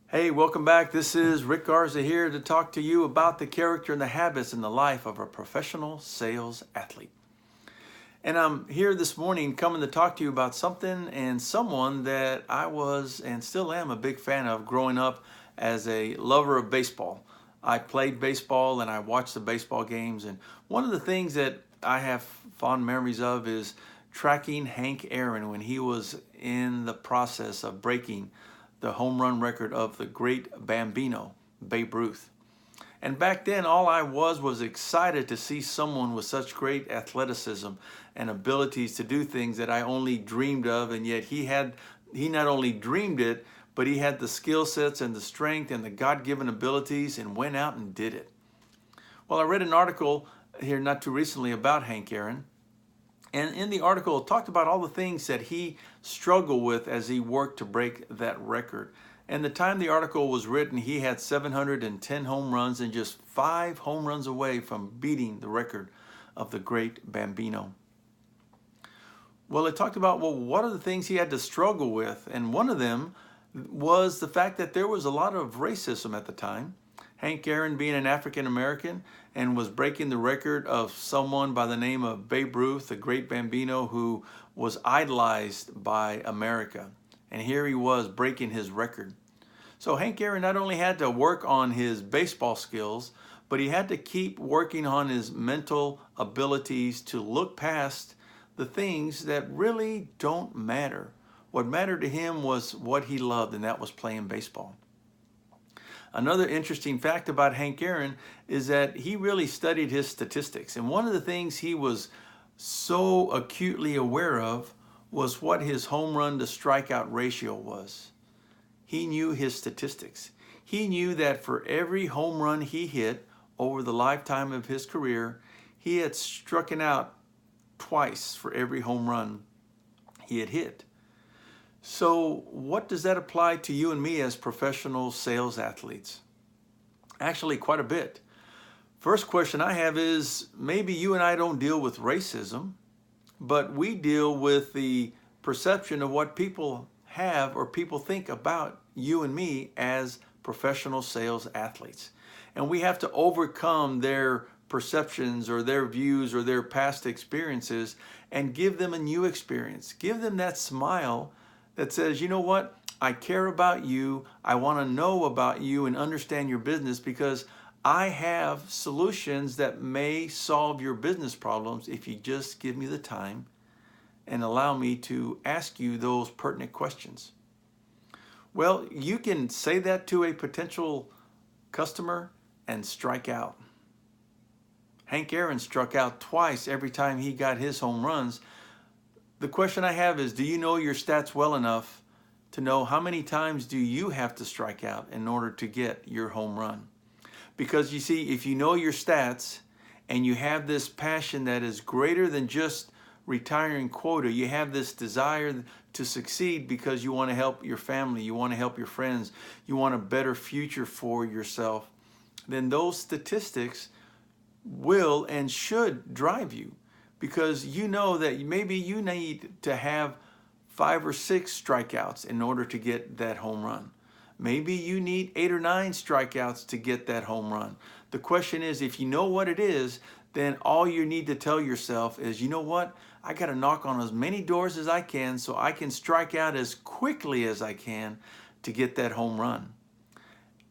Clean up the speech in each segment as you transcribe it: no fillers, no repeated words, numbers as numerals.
Hey, welcome back. This is Rick Garza here to talk to you about the character and the habits in the life of a professional sales athlete. And I'm here this morning coming to talk to you about something and someone that I was and still am a big fan of growing up as a lover of baseball. I played baseball and I watched the baseball games. And one of the things that I have fond memories of is tracking Hank Aaron when he was in the process of breaking the home run record of the great Bambino, Babe Ruth. And back then, all I was excited to see someone with such great athleticism and abilities to do things that I only dreamed of. And yet he not only dreamed it, but he had the skill sets and the strength and the God-given abilities and went out and did it. Well, I read an article here not too recently about Hank Aaron. And in the article, it talked about all the things that he struggled with as he worked to break that record. And the time the article was written, he had 710 home runs and just 5 home runs away from beating the record of the great Bambino. Well, it talked about, what are the things he had to struggle with? And one of them was the fact that there was a lot of racism at the time. Hank Aaron being an African American and was breaking the record of someone by the name of Babe Ruth, the great Bambino, who was idolized by America. And here he was breaking his record. So Hank Aaron not only had to work on his baseball skills, but he had to keep working on his mental abilities to look past the things that really don't matter. What mattered to him was what he loved, and that was playing baseball. Another interesting fact about Hank Aaron is that he really studied his statistics. And one of the things he was so acutely aware of was what his home run to strikeout ratio was. He knew his statistics. He knew that for every home run he hit over the lifetime of his career, he had struck out twice for every home run he had hit. So what does that apply to you and me as professional sales athletes? Actually, quite a bit. First question I have is, maybe you and I don't deal with racism, but we deal with the perception of what people have or people think about you and me as professional sales athletes. And we have to overcome their perceptions or their views or their past experiences and give them a new experience. Give them that smile that says, you know what? I care about you. I want to know about you and understand your business because I have solutions that may solve your business problems if you just give me the time and allow me to ask you those pertinent questions. Well, you can say that to a potential customer and strike out. Hank Aaron struck out twice every time he got his home runs. The question I have is, do you know your stats well enough to know how many times do you have to strike out in order to get your home run? Because you see, if you know your stats and you have this passion that is greater than just retiring quota, you have this desire to succeed because you want to help your family, you want to help your friends, you want a better future for yourself, then those statistics will and should drive you. Because you know that maybe you need to have 5 or 6 strikeouts in order to get that home run. Maybe you need 8 or 9 strikeouts to get that home run. The question is, if you know what it is, then all you need to tell yourself is, you know what? I got to knock on as many doors as I can so I can strike out as quickly as I can to get that home run.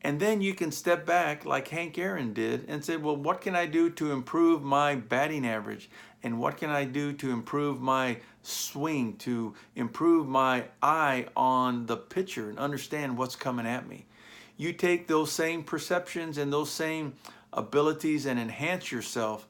And then you can step back like Hank Aaron did and say, well, what can I do to improve my batting average? And what can I do to improve my swing, to improve my eye on the pitcher and understand what's coming at me? You take those same perceptions and those same abilities and enhance yourself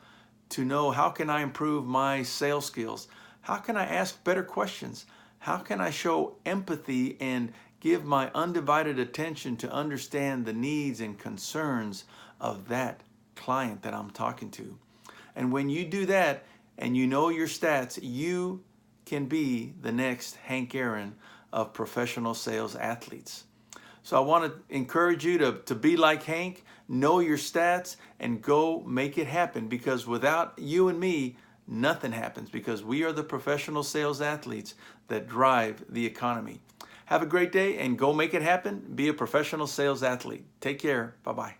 to know, how can I improve my sales skills? How can I ask better questions? How can I show empathy and give my undivided attention to understand the needs and concerns of that client that I'm talking to? And when you do that and you know your stats, you can be the next Hank Aaron of professional sales athletes. So I want to encourage you to be like Hank, know your stats, and go make it happen, because without you and me, nothing happens, because we are the professional sales athletes that drive the economy. Have a great day and go make it happen. Be a professional sales athlete. Take care. Bye-bye.